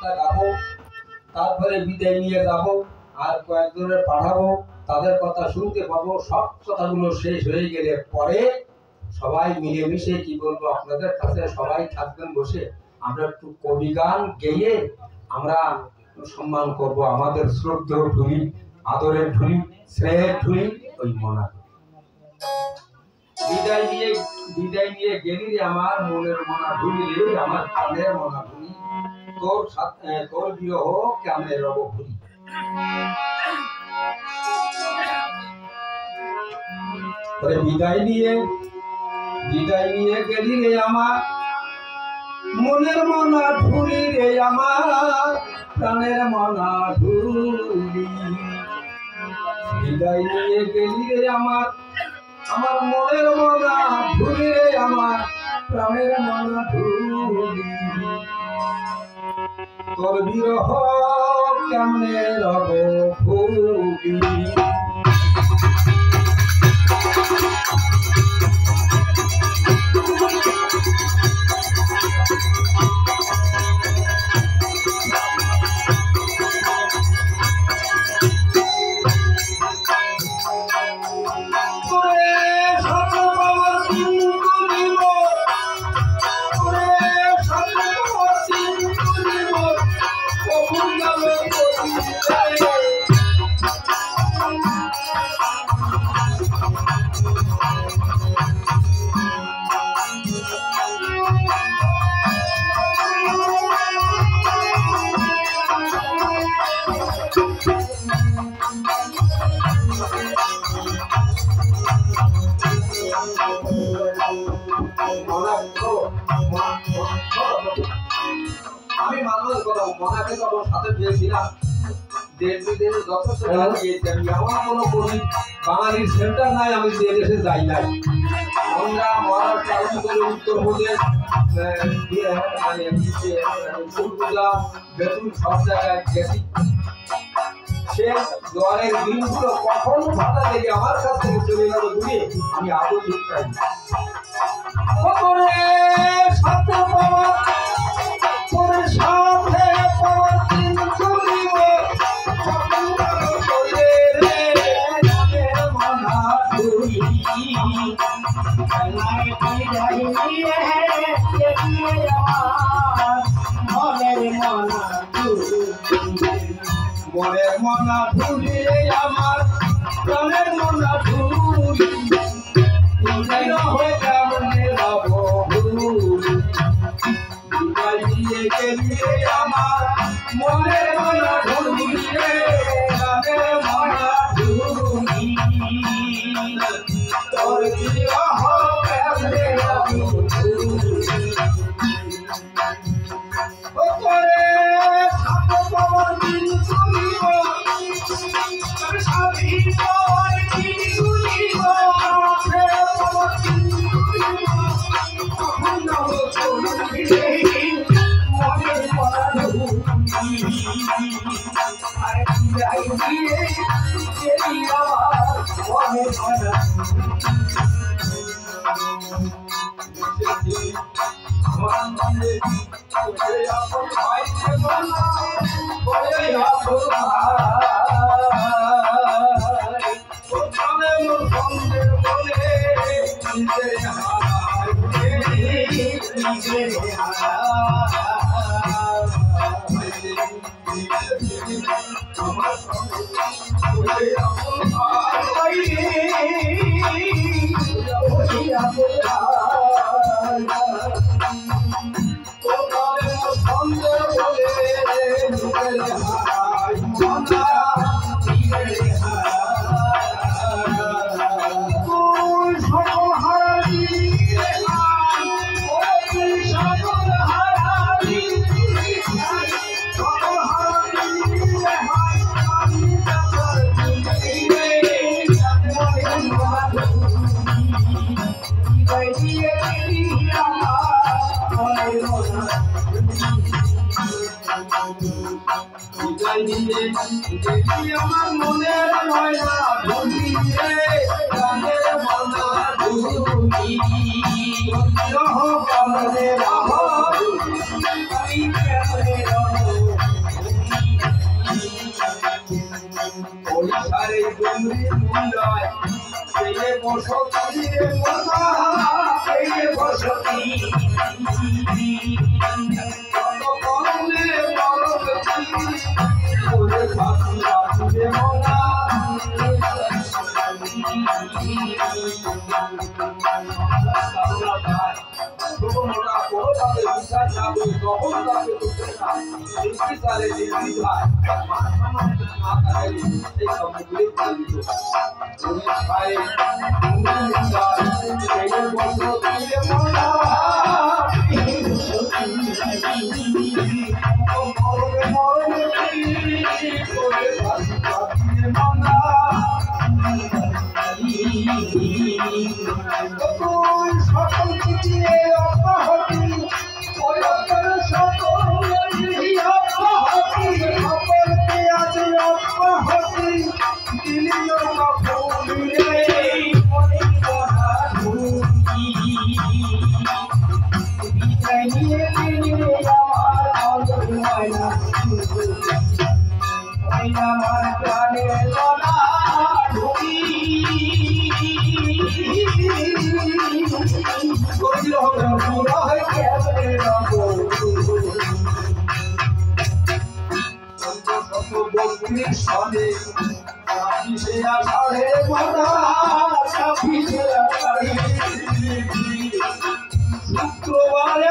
গানটা গাবো, তারপরে বিদায় নিয়ে যাব, আর কয়েকজনের পাঠাবো, তাদের কথা শুনতে পাবো। সব কথাগুলো শেষ হয়ে গেলে পরে সবাই মিলেমিশে কি বলবো আপনাদের কাছে, সবাই থাকবেন বসে, আমরা একটু কবি গান গেয়ে আমরা সম্মান করব আমাদের শ্রদ্ধেয় ঢুলি, আদরের ঢুলি, স্নেহের ঢুলি ওই মনা। বিদায় নিয়ে গেলি রে আমার মনের মনা ঢুলি রে, আমার প্রাণের মনা ঢুলি, তোর বিরহ কেমনে রব ভুলি। বিদায় নিয়ে গেলি রে আমার মনের মনা ঢুলি রে, আমার প্রাণের মনা ঢুলি। বিদায় নিয়ে গেলি রে আমার মনের মনা ঢুলি রে, আমার প্রাণের মনা ঢুলি, তোর বিরহ কেমনে রব ভুলি। আমি মানুষ কথা মনাকে তো সাথে পেয়েছিলাম, আমার কোনো বাঙালির সেন্টার নাই, আমি যে দেশে যাই নাই। আমরা মহারাষ্ট্র করে উত্তরপ্রদেশ বেতুল সব জায়গায় গেছি। সে জলের দিনগুলো কখন ভাতা লেগে আমার কাছ থেকে চলে গেল দূরে, আমি আদৌ ঠিক পাই সাথে পাওয়া, তোর সাথে পাওয়া দিন চলিব মনা ধুলি, মনের মনা ধুলি আমার প্রাণের মনা ধুলি, হয়ে কেমনে রব ভুলি। বিদায় দিয়ে গেলি আমার মনের মনা ধুলি রে, প্রাণের মনা ধুলি, তোর বিরহ কেমনে রব ভুলি। আমার মনের ময়না ধুলি রে, প্রাণের মনা ধুলি, রহ কমলে রহ আমি কেমনে রহ বরিশালে ডুমরি মুন্ডায় পেয়ে বসতি রে মনা পেয়ে বসতি কত করলে মরবতি ওরে ফাঁসি রাখবে মনা ছোটমোটা বড় তাদের বিচার যাবে তখন তাকে করতে না নির্বিচারে নির্বিধায় সেই শব্দগুলি পালিত উড়িষ্যায় সকল কিছু অব্যাহতি সকল অব্যাহতি আছে অব্যাহতি দিলিও না ভুলিলে বিদায় নিয়ে দিলে আমার প্রাণের গলা ঢুকি শুক্রবার